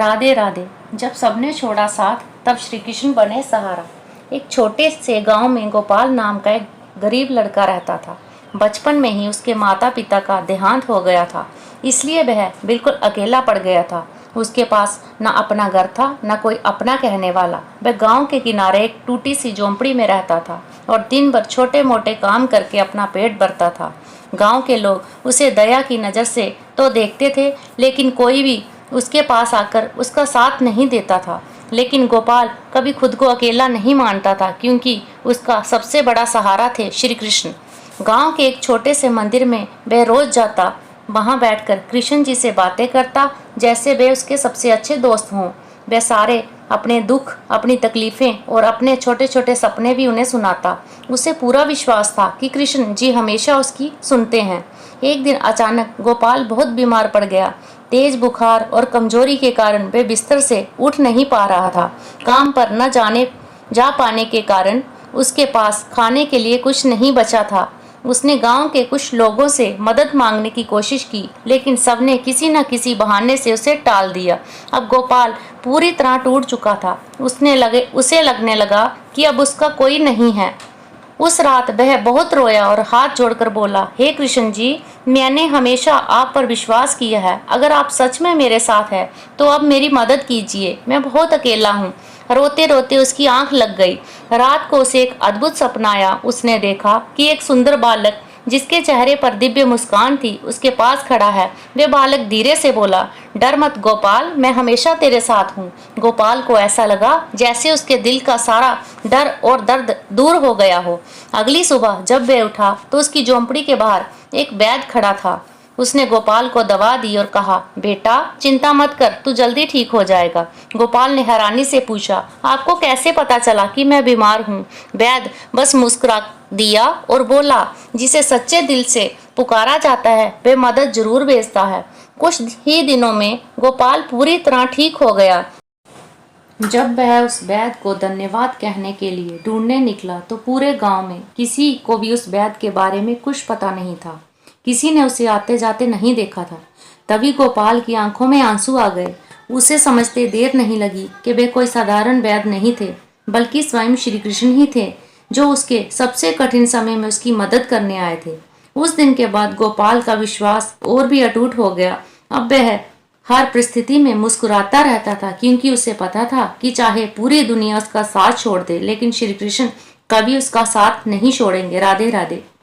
राधे राधे। जब सबने छोड़ा साथ तब श्री कृष्ण बने सहारा। एक छोटे से गांव में गोपाल नाम का एक गरीब लड़का रहता था। बचपन में ही उसके माता पिता का देहांत हो गया था, इसलिए वह बिल्कुल अकेला पड़ गया था। उसके पास न अपना घर था न कोई अपना कहने वाला। वह गांव के किनारे एक टूटी सी झोंपड़ी में रहता था और दिन भर छोटे मोटे काम करके अपना पेट भरता था। गांव के लोग उसे दया की नज़र से तो देखते थे, लेकिन कोई भी उसके पास आकर उसका साथ नहीं देता था। लेकिन गोपाल कभी खुद को अकेला नहीं मानता था, क्योंकि उसका सबसे बड़ा सहारा थे श्री कृष्ण। गांव के एक छोटे से मंदिर में वह रोज जाता, वहां बैठकर कृष्ण जी से बातें करता जैसे वे उसके सबसे अच्छे दोस्त हों। वह सारे अपने दुख, अपनी तकलीफ़ें और अपने छोटे छोटे सपने भी उन्हें सुनाता। उसे पूरा विश्वास था कि कृष्ण जी हमेशा उसकी सुनते हैं। एक दिन अचानक गोपाल बहुत बीमार पड़ गया। तेज बुखार और कमजोरी के कारण वह बिस्तर से उठ नहीं पा रहा था। काम पर न जा पाने के कारण उसके पास खाने के लिए कुछ नहीं बचा था। उसने गांव के कुछ लोगों से मदद मांगने की कोशिश की, लेकिन सबने किसी न किसी बहाने से उसे टाल दिया। अब गोपाल पूरी तरह टूट चुका था। उसे लगने लगा कि अब उसका कोई नहीं है। उस रात वह बहुत रोया और हाथ जोड़कर बोला, हे कृष्ण जी, मैंने हमेशा आप पर विश्वास किया है। अगर आप सच में मेरे साथ हैं तो अब मेरी मदद कीजिए, मैं बहुत अकेला हूँ। रोते रोते उसकी आंख लग गई। रात को उसे एक अद्भुत सपना आया। उसने देखा कि एक सुंदर बालक जिसके चेहरे पर दिव्य मुस्कान थी उसके पास खड़ा है। वे बालक धीरे से बोला, डर मत गोपाल, मैं हमेशा तेरे साथ हूँ। गोपाल को ऐसा लगा जैसे उसके दिल का सारा डर और दर्द दूर हो गया हो। अगली सुबह जब वह उठा तो उसकी झोंपड़ी के बाहर एक वैद्य खड़ा था। उसने गोपाल को दवा दी और कहा, बेटा चिंता मत कर, तू जल्दी ठीक हो जाएगा। गोपाल ने हैरानी से पूछा, आपको कैसे पता चला कि मैं बीमार हूँ? वैद्य बस मुस्कुरा दिया और बोला, जिसे सच्चे दिल से पुकारा जाता है वे मदद जरूर भेजता है। कुछ ही दिनों में गोपाल पूरी तरह ठीक हो गया। जब वह उस वैद्य को धन्यवाद कहने के लिए ढूंढने निकला तो पूरे गांव में किसी को भी उस वैद्य के बारे में कुछ पता नहीं था। किसी ने उसे आते जाते नहीं देखा था। तभी गोपाल की आंखों में आंसू आ गए। उसे समझते देर नहीं लगी कि वे कोई साधारण वैद्य नहीं थे, बल्कि स्वयं श्री कृष्ण ही थे, जो उसके सबसे कठिन समय में उसकी मदद करने आए थे। उस दिन के बाद गोपाल का विश्वास और भी अटूट हो गया। अब वह हर परिस्थिति में मुस्कुराता रहता था, क्योंकि उसे पता था कि चाहे पूरी दुनिया उसका साथ छोड़ दे, लेकिन श्री कृष्ण कभी उसका साथ नहीं छोड़ेंगे। राधे राधे।